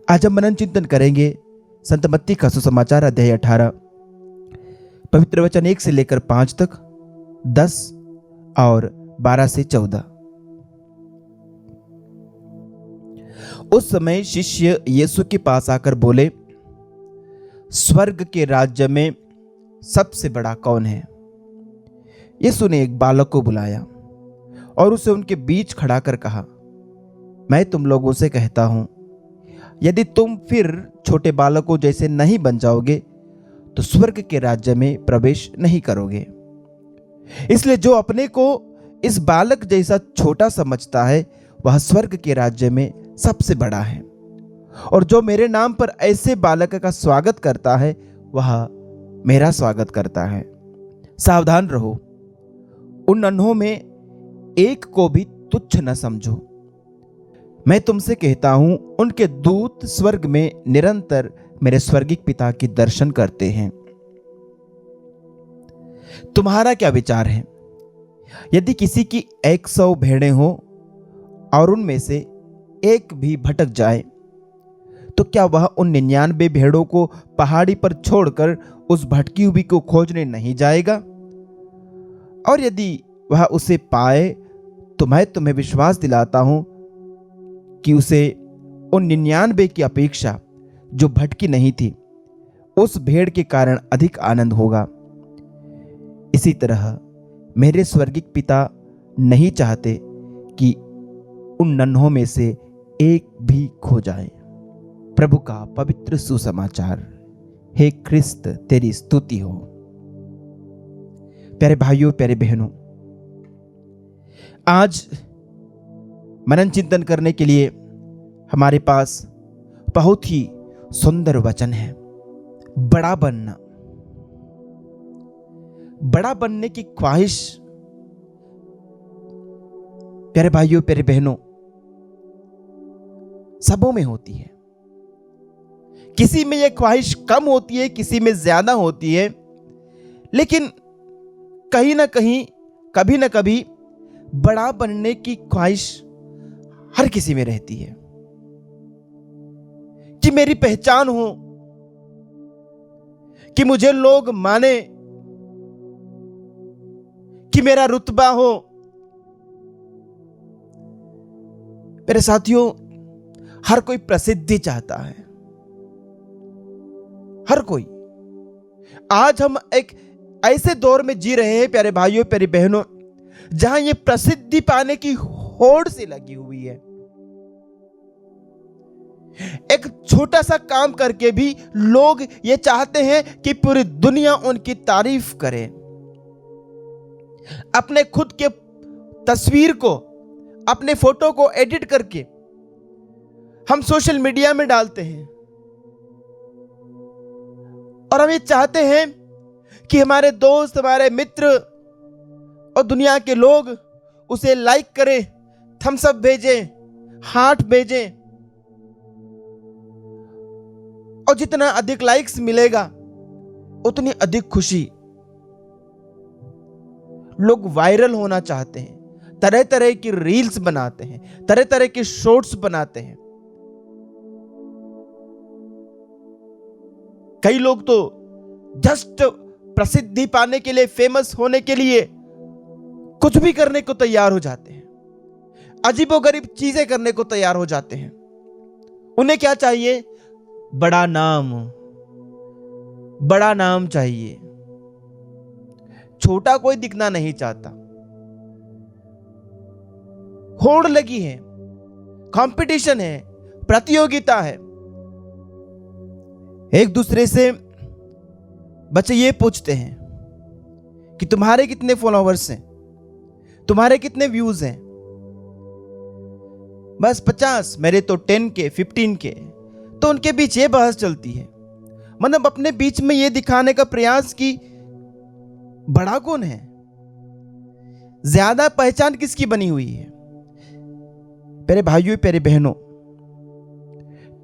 आज हम मनन चिंतन करेंगे संत मत्ती का सुसमाचार अध्याय 18, पवित्र वचन 1 से लेकर 5 तक, 10 और 12 से 14। उस समय शिष्य यीशु के पास आकर बोले, स्वर्ग के राज्य में सबसे बड़ा कौन है? यीशु ने एक बालक को बुलाया और उसे उनके बीच खड़ा कर कहा, मैं तुम लोगों से कहता हूं, यदि तुम फिर छोटे बालकों जैसे नहीं बन जाओगे तो स्वर्ग के राज्य में प्रवेश नहीं करोगे। इसलिए जो अपने को इस बालक जैसा छोटा समझता है वह स्वर्ग के राज्य में सबसे बड़ा है, और जो मेरे नाम पर ऐसे बालक का स्वागत करता है वह मेरा स्वागत करता है। सावधान रहो, उन अन्हों में एक को भी तुच्छ न समझो। मैं तुमसे कहता हूं, उनके दूत स्वर्ग में निरंतर मेरे स्वर्गिक पिता के दर्शन करते हैं। तुम्हारा क्या विचार है? यदि किसी की 100 भेड़ें हो और उनमें से एक भी भटक जाए तो क्या वह उन 99 भेड़ों को पहाड़ी पर छोड़कर उस भटकी हुई को खोजने नहीं जाएगा? और यदि वह उसे पाए तो मैं तुम्हें विश्वास दिलाता हूं कि उसे उन 99 की अपेक्षा जो भटकी नहीं थी उस भेड़ के कारण अधिक आनंद होगा। इसी तरह मेरे स्वर्गिक पिता नहीं चाहते कि उन नन्हों में से एक भी खो जाए। प्रभु का पवित्र सुसमाचार। हे क्रिस्त, तेरी स्तुति हो। प्यारे भाइयों, प्यारे बहनों, आज मनन चिंतन करने के लिए हमारे पास बहुत ही सुंदर वचन है। बड़ा बनना, बड़ा बनने की ख्वाहिश प्यारे भाइयों, प्यारे बहनों, सबों में होती है। किसी में यह ख्वाहिश कम होती है, किसी में ज्यादा होती है, लेकिन कहीं ना कहीं, कभी ना कभी बड़ा बनने की ख्वाहिश हर किसी में रहती है कि मेरी पहचान हो, कि मुझे लोग माने, कि मेरा रुतबा हो। मेरे साथियों, हर कोई प्रसिद्धि चाहता है, हर कोई। आज हम एक ऐसे दौर में जी रहे हैं प्यारे भाइयों, प्यारे बहनों, जहां ये प्रसिद्धि पाने की होड़ से लगी हुई है। एक छोटा सा काम करके भी लोग ये चाहते हैं कि पूरी दुनिया उनकी तारीफ करे। अपने खुद के तस्वीर को, अपने फोटो को एडिट करके हम सोशल मीडिया में डालते हैं, और हम ये चाहते हैं कि हमारे दोस्त, हमारे मित्र और दुनिया के लोग उसे लाइक करें, थम्स अप भेजें, हार्ट भेजें। और जितना अधिक लाइक्स मिलेगा उतनी अधिक खुशी। लोग वायरल होना चाहते हैं, तरह तरह की रील्स बनाते हैं, तरह तरह के शॉर्ट्स बनाते हैं। कई लोग तो जस्ट प्रसिद्धि पाने के लिए, फेमस होने के लिए कुछ भी करने को तैयार हो जाते हैं, अजीबोगरीब चीजें करने को तैयार हो जाते हैं। उन्हें क्या चाहिए? बड़ा नाम, बड़ा नाम चाहिए। छोटा कोई दिखना नहीं चाहता। होड़ लगी है, कंपटीशन है, प्रतियोगिता है। एक दूसरे से बच्चे ये पूछते हैं कि तुम्हारे कितने फॉलोवर्स हैं, तुम्हारे कितने व्यूज हैं। बस 50, मेरे तो 10 के, 15 के। तो उनके बीच ये बहस चलती है, मतलब अपने बीच में ये दिखाने का प्रयास कि बड़ा कौन है, ज्यादा पहचान किसकी बनी हुई है। प्यारे भाइयों, प्यारे बहनों,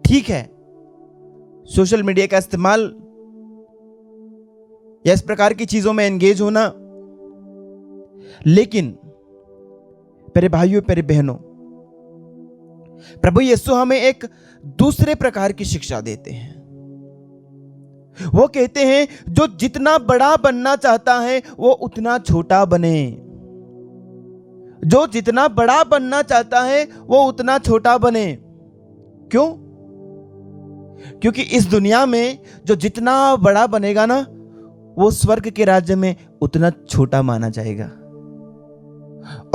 ठीक है, सोशल मीडिया का इस्तेमाल या इस प्रकार की चीजों में एंगेज होना, लेकिन प्यारे भाइयों, प्यारे बहनों, प्रभु यीशु हमें एक दूसरे प्रकार की शिक्षा देते हैं। वो कहते हैं जो जितना बड़ा बनना चाहता है वो उतना छोटा बने। जो जितना बड़ा बनना चाहता है वो उतना छोटा बने। क्यों? क्योंकि इस दुनिया में जो जितना बड़ा बनेगा ना, वो स्वर्ग के राज्य में उतना छोटा माना जाएगा।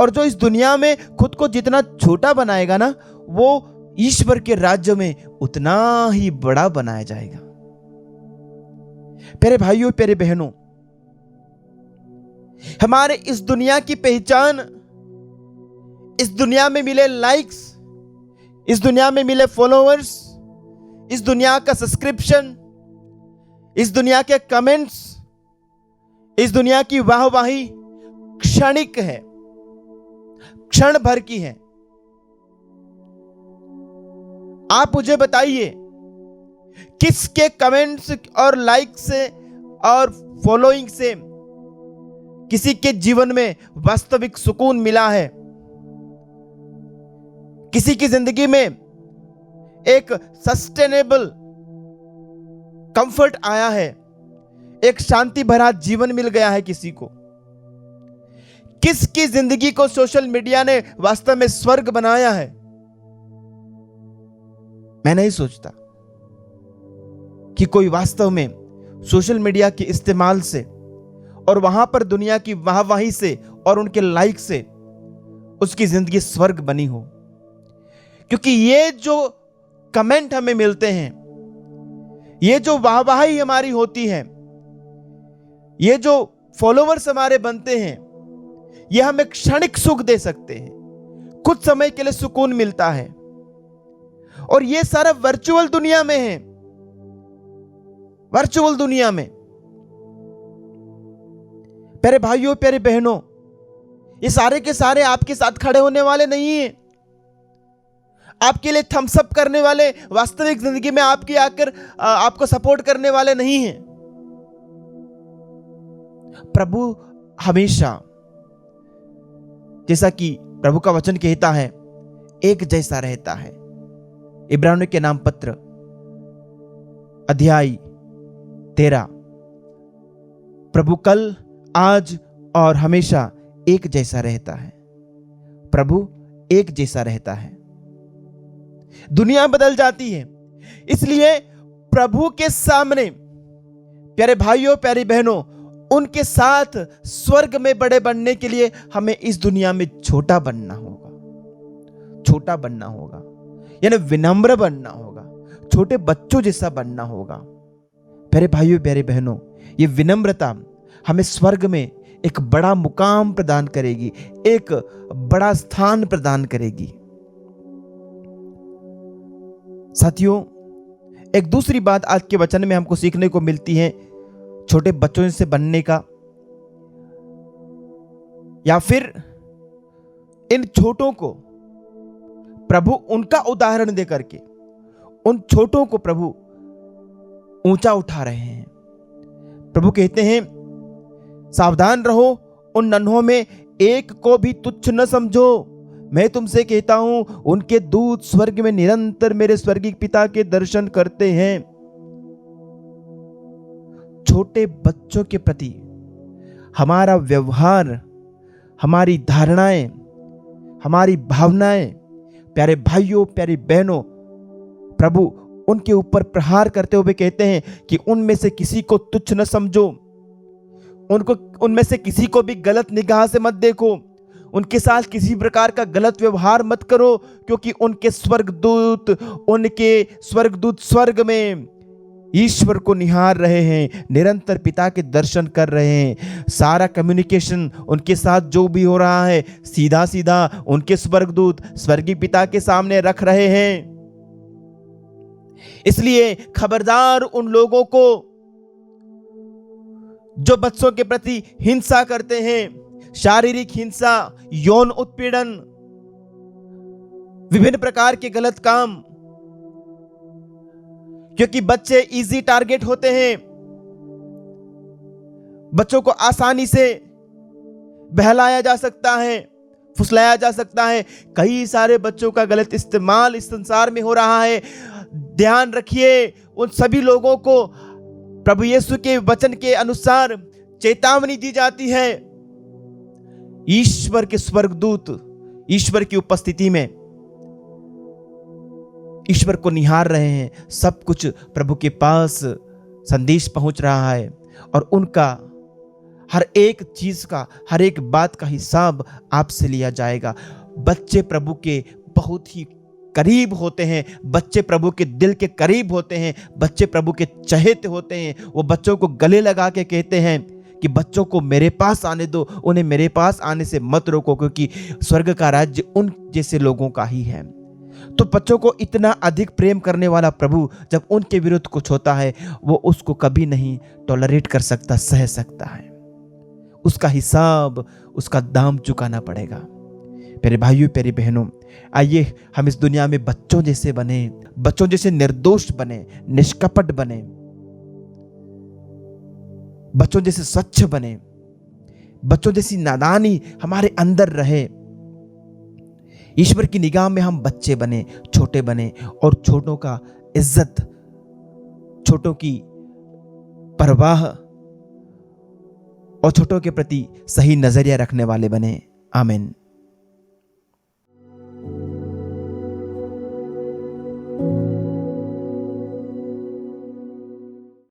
और जो इस दुनिया में खुद को जितना छोटा बनाएगा ना, वो ईश्वर के राज्य में उतना ही बड़ा बनाया जाएगा। प्यारे भाइयों, प्यारे बहनों, हमारे इस दुनिया की पहचान इस दुनिया में मिले लाइक्स, इस दुनिया में मिले फॉलोअर्स, इस दुनिया का सब्सक्रिप्शन, इस दुनिया के कमेंट्स, इस दुनिया की वाहवाही क्षणिक है, क्षण भर की है। आप मुझे बताइए किसके कमेंट्स और लाइक से और फॉलोइंग से किसी के जीवन में वास्तविक सुकून मिला है? किसी की जिंदगी में एक सस्टेनेबल कंफर्ट आया है, एक शांति भरा जीवन मिल गया है किसी को? किसकी जिंदगी को सोशल मीडिया ने वास्तव में स्वर्ग बनाया है? मैं नहीं सोचता कि कोई वास्तव में सोशल मीडिया के इस्तेमाल से और वहां पर दुनिया की वाहवाही से और उनके लाइक से उसकी जिंदगी स्वर्ग बनी हो। क्योंकि ये जो कमेंट हमें मिलते हैं, ये जो वाहवाही हमारी होती है, ये जो फॉलोवर्स हमारे बनते हैं, ये हमें क्षणिक सुख दे सकते हैं, कुछ समय के लिए सुकून मिलता है। और ये सारा वर्चुअल दुनिया में है, वर्चुअल दुनिया में। प्यारे भाइयों, प्यारे बहनों, ये सारे के सारे आपके साथ खड़े होने वाले नहीं हैं, आपके लिए थम्स अप करने वाले, वास्तविक जिंदगी में आपकी आकर आपको सपोर्ट करने वाले नहीं हैं। प्रभु हमेशा, जैसा कि प्रभु का वचन कहता है, एक जैसा रहता है। इब्रानियों के नाम पत्र अध्याय 13। प्रभु कल, आज और हमेशा एक जैसा रहता है। प्रभु एक जैसा रहता है। दुनिया बदल जाती है, इसलिए प्रभु के सामने प्यारे भाइयों, प्यारी बहनों, उनके साथ स्वर्ग में बड़े बनने के लिए हमें इस दुनिया में छोटा बनना होगा। छोटा बनना होगा यानी विनम्र बनना होगा, छोटे बच्चों जैसा बनना होगा। प्यारे भाइयों, प्यारे बहनों, ये विनम्रता हमें स्वर्ग में एक बड़ा मुकाम प्रदान करेगी, एक बड़ा स्थान प्रदान करेगी। साथियों, एक दूसरी बात आज के वचन में हमको सीखने को मिलती है छोटे बच्चों से बनने का, या फिर इन छोटों को प्रभु उनका उदाहरण दे करके उन छोटों को प्रभु ऊंचा उठा रहे हैं। प्रभु कहते हैं, सावधान रहो, उन नन्हों में एक को भी तुच्छ न समझो। मैं तुमसे कहता हूं, उनके दूत स्वर्ग में निरंतर मेरे स्वर्गीय पिता के दर्शन करते हैं। छोटे बच्चों के प्रति हमारा व्यवहार, हमारी धारणाएं, हमारी भावनाएं, प्यारे भाइयों, प्यारी बहनों, प्रभु उनके ऊपर प्रहार करते हुए कहते हैं कि उनमें से किसी को तुच्छ न समझो, उनको उनमें से किसी को भी गलत निगाह से मत देखो, उनके साथ किसी प्रकार का गलत व्यवहार मत करो, क्योंकि उनके स्वर्गदूत स्वर्ग में ईश्वर को निहार रहे हैं, निरंतर पिता के दर्शन कर रहे हैं। सारा कम्युनिकेशन उनके साथ जो भी हो रहा है, सीधा सीधा उनके स्वर्गदूत स्वर्गीय पिता के सामने रख रहे हैं। इसलिए खबरदार उन लोगों को जो बच्चों के प्रति हिंसा करते हैं, शारीरिक हिंसा, यौन उत्पीड़न, विभिन्न प्रकार के गलत काम, क्योंकि बच्चे इजी टारगेट होते हैं। बच्चों को आसानी से बहलाया जा सकता है, फुसलाया जा सकता है। कई सारे बच्चों का गलत इस्तेमाल इस संसार में हो रहा है। ध्यान रखिए, उन सभी लोगों को प्रभु यीशु के वचन के अनुसार चेतावनी दी जाती है। ईश्वर के स्वर्गदूत ईश्वर की उपस्थिति में ईश्वर को निहार रहे हैं। सब कुछ प्रभु के पास संदेश पहुंच रहा है और उनका हर एक चीज का, हर एक बात का हिसाब आपसे लिया जाएगा। बच्चे प्रभु के बहुत ही करीब होते हैं, बच्चे प्रभु के दिल के करीब होते हैं, बच्चे प्रभु के चहेते होते हैं। वो बच्चों को गले लगा के कहते हैं कि बच्चों को मेरे पास आने दो, उन्हें मेरे पास आने से मत रोको, क्योंकि स्वर्ग का राज्य उन जैसे लोगों का ही है। तो बच्चों को इतना अधिक प्रेम करने वाला प्रभु जब उनके विरुद्ध कुछ होता है, वो उसको कभी नहीं टॉलरेट कर सकता, सह सकता है। उसका हिसाब, उसका दाम चुकाना पड़ेगा। प्यारे भाइयों, प्यारी बहनों, आइए हम इस दुनिया में बच्चों जैसे बने, बच्चों जैसे निर्दोष बने, निष्कपट बने, बच्चों जैसे स्वच्छ बने, बच्चों जैसी नादानी हमारे अंदर रहे। ईश्वर की निगाह में हम बच्चे बने, छोटे बने और छोटों का इज्जत, छोटों की परवाह और छोटों के प्रति सही नजरिया रखने वाले बने। आमीन।